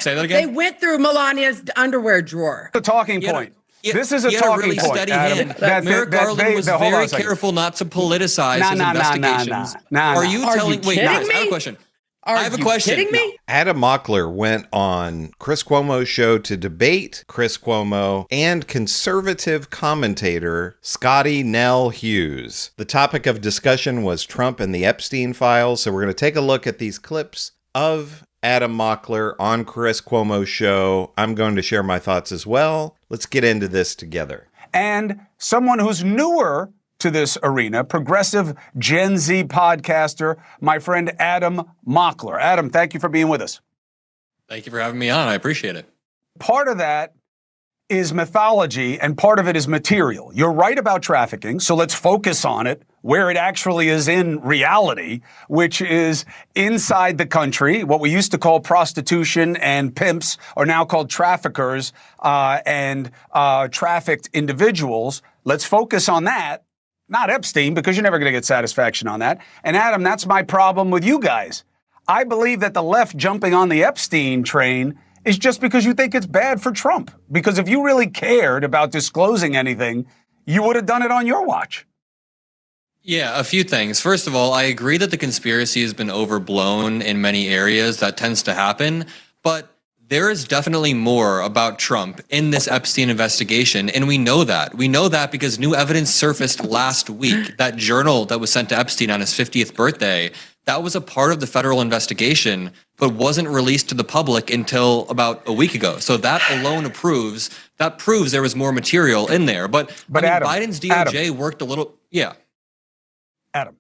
Say that again? They went through Melania's underwear drawer. The talking point. This is a talking really point, steady Adam. hand. Merrick Garland was very careful not to politicize his investigations. Are you telling me? Wait, guys, I have a question. I have a question. Kidding me? Adam Mockler went on Chris Cuomo's show to debate Chris Cuomo and conservative commentator Scotty Nell Hughes. The topic of discussion was Trump and the Epstein files. So we're going to take a look at these clips of Adam Mockler on Chris Cuomo's show. I'm going to share my thoughts as well. Let's get into this together. And someone who's newer to this arena, progressive Gen Z podcaster, my friend Adam Mockler. Adam, thank you for being with us. Thank you for having me on. I appreciate it. Part of that is mythology and part of it is material. You're right about trafficking, so let's focus on it where it actually is in reality, which is inside the country. What we used to call prostitution and pimps are now called traffickers and trafficked individuals. Let's focus on that. Not Epstein, because you're never going to get satisfaction on that. And Adam, that's my problem with you guys. I believe that the left jumping on the Epstein train is just because you think it's bad for Trump. Because if you really cared about disclosing anything, you would have done it on your watch. Yeah, a few things. First of all, I agree that the conspiracy has been overblown in many areas. That tends to happen. But there is definitely more about Trump in this Epstein investigation, and we know that. We know that because new evidence surfaced last week. That journal that was sent to Epstein on his 50th birthday, that was a part of the federal investigation, but wasn't released to the public until about a week ago. So that alone proves there was more material in there. But I mean, Adam, Biden's DOJ worked a little, Adam,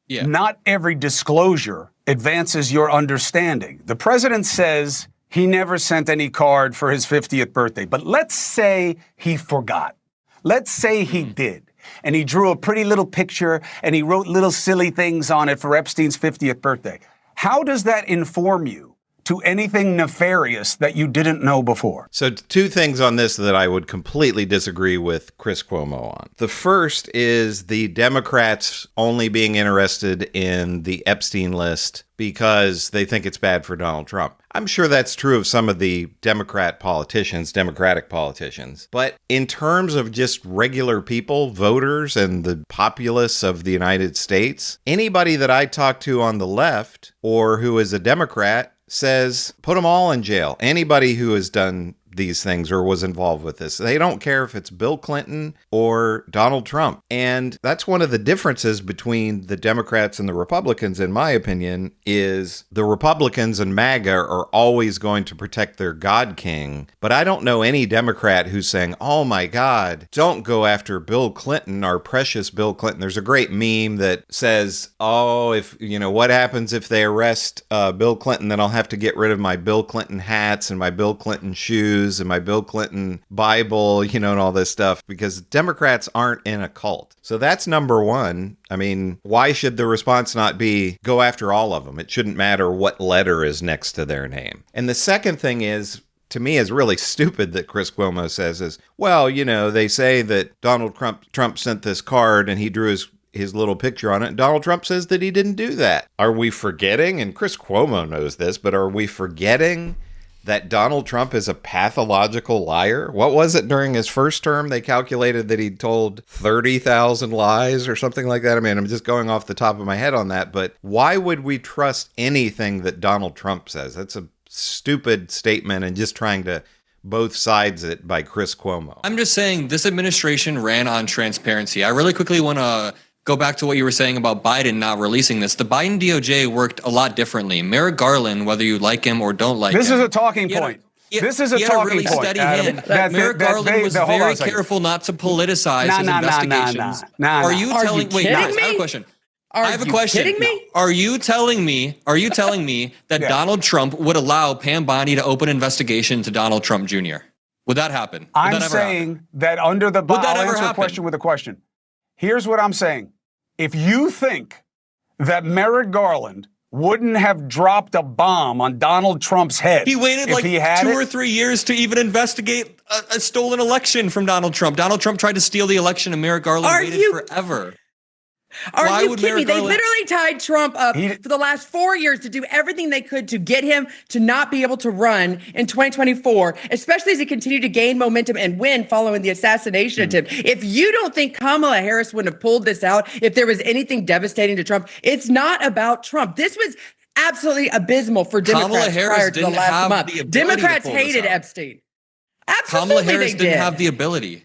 not every disclosure advances your understanding. The president says he never sent any card for his 50th birthday. But let's say he forgot. Let's say he did. And he drew a pretty little picture and he wrote little silly things on it for Epstein's 50th birthday. How does that inform you to anything nefarious that you didn't know before? So two things on this that I would completely disagree with Chris Cuomo on. The first is the Democrats only being interested in the Epstein list because they think it's bad for Donald Trump. I'm sure that's true of some of the Democratic politicians. But in terms of just regular people, voters, and the populace of the United States, anybody that I talk to on the left or who is a Democrat says, put them all in jail. Anybody who has done these things or was involved with this. They don't care if it's Bill Clinton or Donald Trump. And that's one of the differences between the Democrats and the Republicans, in my opinion, is the Republicans and MAGA are always going to protect their God King. But I don't know any Democrat who's saying, oh my God, don't go after Bill Clinton, our precious Bill Clinton. There's a great meme that says, oh, if, what happens if they arrest Bill Clinton, then I'll have to get rid of my Bill Clinton hats and my Bill Clinton shoes and my Bill Clinton Bible, and all this stuff, because Democrats aren't in a cult. So that's number one. I mean, why should the response not be go after all of them? It shouldn't matter what letter is next to their name. And the second thing is, to me, is really stupid that Chris Cuomo says is, well, they say that Donald Trump sent this card and he drew his little picture on it. And Donald Trump says that he didn't do that. Are we forgetting? And Chris Cuomo knows this, but are we forgetting that Donald Trump is a pathological liar? What was it during his first term? They calculated that he told 30,000 lies or something like that. I mean, I'm just going off the top of my head on that, but why would we trust anything that Donald Trump says? That's a stupid statement and just trying to both sides it by Chris Cuomo. I'm just saying this administration ran on transparency. I really quickly want to go back to what you were saying about Biden not releasing this. The Biden DOJ worked a lot differently. Merrick Garland, whether you like him or don't like him. This is a talking point. This is a talking point. Steady hand. Merrick Garland was very careful not to politicize his investigations. Are you telling me? Wait, guys, I have a question. I have a question. Kidding me? Are you telling me that Donald Trump would allow Pam Bondi to open an investigation to Donald Trump Jr.? Would that happen? I'm saying that under the I'll answer a question with a question. Here's what I'm saying. If you think that Merrick Garland wouldn't have dropped a bomb on Donald Trump's head. He waited like 2 or 3 years to even investigate a stolen election from Donald Trump. Donald Trump tried to steal the election and Merrick Garland waited forever. Are Why you would kidding me? Merrick They Garland- literally tied Trump up for the last 4 years to do everything they could to get him to not be able to run in 2024, especially as he continued to gain momentum and win following the assassination attempt. If you don't think Kamala Harris wouldn't have pulled this out if there was anything devastating to Trump, it's not about Trump. This was absolutely abysmal for Kamala Democrats Harris prior to the didn't last have month. the ability to Democrats pull this hated out. Epstein. Absolutely, Kamala Harris they didn't did. have the ability.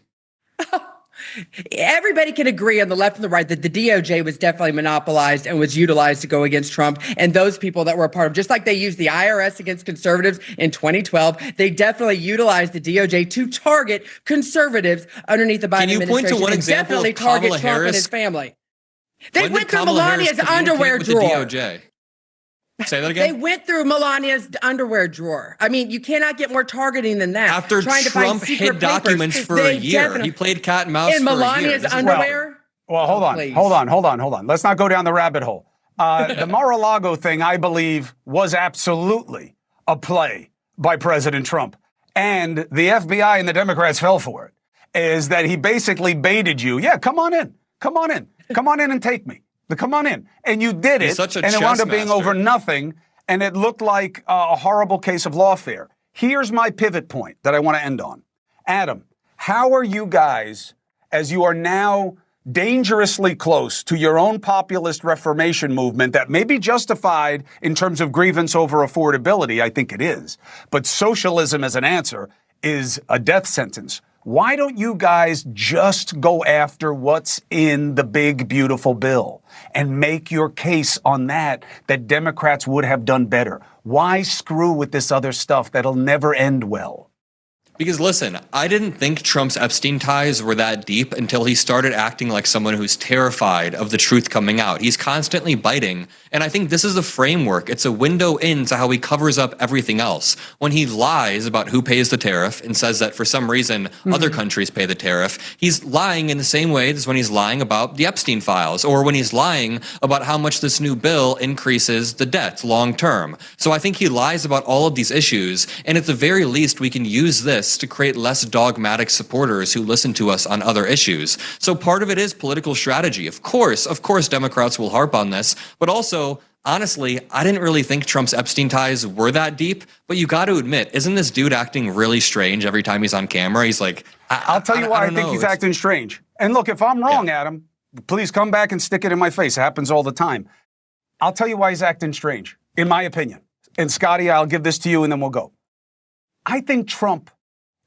Everybody can agree on the left and the right that the DOJ was definitely monopolized and was utilized to go against Trump and those people that were a part of, just like they used the IRS against conservatives in 2012, they definitely utilized the DOJ to target conservatives underneath the Biden Can you point administration. to one and example definitely of target Kamala Trump and Harris? his family. They When went did through Kamala Harris Melania's communicate underwear with drawer. the DOJ? Say that They again? went through Melania's underwear drawer. I mean, you cannot get more targeting than that. After Trying to find Trump secret hid documents papers. for a They year. definitely- He played cat and mouse in for a year. Melania's This is underwear. Well, hold on, please. hold on. Let's not go down the rabbit hole. The Mar-a-Lago thing, I believe, was absolutely a play by President Trump. And the FBI and the Democrats fell for it, is that he basically baited you. Yeah, come on in. Come on in. Come on in and take me. Come on in. And you did He's it. such a And it wound up being chess master. over nothing. And it looked like a horrible case of lawfare. Here's my pivot point that I want to end on. Adam, how are you guys, as you are now dangerously close to your own populist reformation movement that may be justified in terms of grievance over affordability? I think it is. But socialism as an answer is a death sentence. Why don't you guys just go after what's in the big, beautiful bill and make your case on that Democrats would have done better? Why screw with this other stuff that'll never end well? Because listen, I didn't think Trump's Epstein ties were that deep until he started acting like someone who's terrified of the truth coming out. He's constantly biting. And I think this is a framework. It's a window into how he covers up everything else. When he lies about who pays the tariff and says that for some reason other countries pay the tariff, he's lying in the same way as when he's lying about the Epstein files or when he's lying about how much this new bill increases the debt long term. So I think he lies about all of these issues. And at the very least, we can use this to create less dogmatic supporters who listen to us on other issues. So part of it is political strategy. Of course, Democrats will harp on this, but also, honestly, I didn't really think Trump's Epstein ties were that deep, but you got to admit, isn't this dude acting really strange every time he's on camera? He's like, I'll tell you why I don't think know. he's It's- acting strange. And look, if I'm wrong, Adam, please come back and stick it in my face. It happens all the time. I'll tell you why he's acting strange, in my opinion. And Scotty, I'll give this to you and then we'll go. I think Trump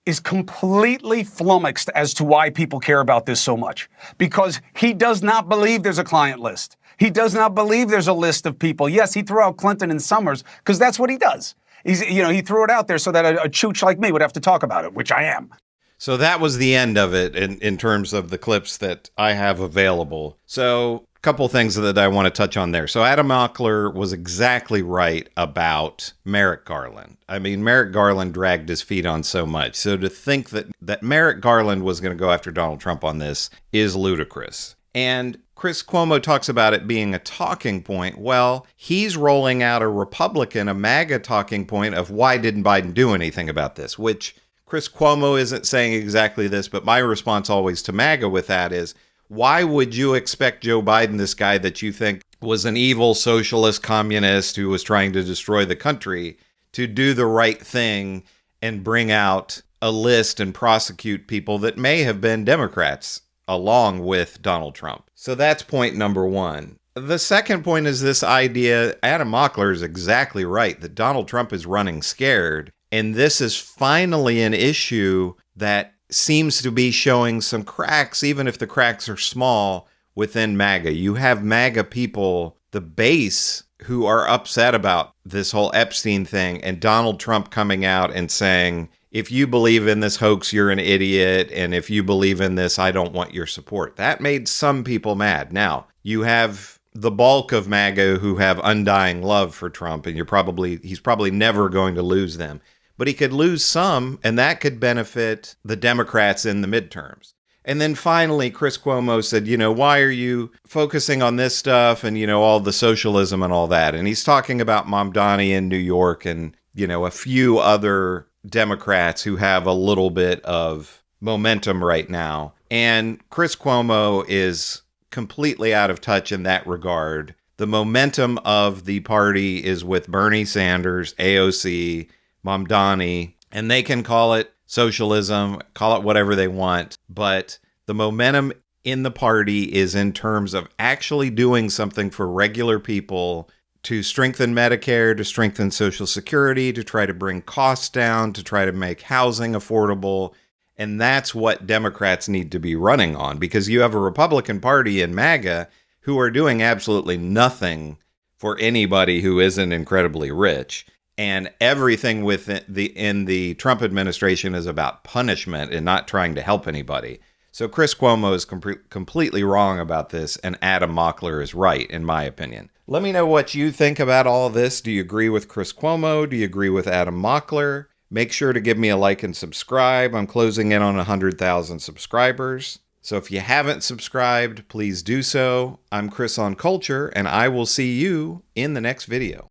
is completely flummoxed as to why people care about this so much. Because he does not believe there's a client list. He does not believe there's a list of people. Yes, he threw out Clinton and Summers because that's what he does. He threw it out there so that a chooch like me would have to talk about it, which I am. So that was the end of it in terms of the clips that I have available. So a couple things that I want to touch on there. So Adam Mockler was exactly right about Merrick Garland. I mean, Merrick Garland dragged his feet on so much. So to think that Merrick Garland was going to go after Donald Trump on this is ludicrous. And Chris Cuomo talks about it being a talking point. Well, he's rolling out a Republican, a MAGA talking point of why didn't Biden do anything about this, which Chris Cuomo isn't saying exactly this, but my response always to MAGA with that is, why would you expect Joe Biden, this guy that you think was an evil socialist communist who was trying to destroy the country, to do the right thing and bring out a list and prosecute people that may have been Democrats along with Donald Trump? So that's point number one. The second point is this idea, Adam Mockler is exactly right, that Donald Trump is running scared. And this is finally an issue that seems to be showing some cracks, even if the cracks are small, within MAGA. You have MAGA people, the base, who are upset about this whole Epstein thing and Donald Trump coming out and saying, if you believe in this hoax, you're an idiot. And if you believe in this, I don't want your support. That made some people mad. Now, you have the bulk of MAGA who have undying love for Trump, and he's probably never going to lose them. But he could lose some, and that could benefit the Democrats in the midterms. And then finally, Chris Cuomo said, why are you focusing on this stuff and, all the socialism and all that? And he's talking about Mamdani in New York and, a few other Democrats who have a little bit of momentum right now. And Chris Cuomo is completely out of touch in that regard. The momentum of the party is with Bernie Sanders, AOC, Mamdani, and they can call it socialism, call it whatever they want, but the momentum in the party is in terms of actually doing something for regular people to strengthen Medicare, to strengthen Social Security, to try to bring costs down, to try to make housing affordable. And that's what Democrats need to be running on, because you have a Republican Party in MAGA who are doing absolutely nothing for anybody who isn't incredibly rich. And everything in the Trump administration is about punishment and not trying to help anybody. So Chris Cuomo is completely wrong about this, and Adam Mockler is right, in my opinion. Let me know what you think about all of this. Do you agree with Chris Cuomo? Do you agree with Adam Mockler? Make sure to give me a like and subscribe. I'm closing in on 100,000 subscribers. So if you haven't subscribed, please do so. I'm Chris on Culture, and I will see you in the next video.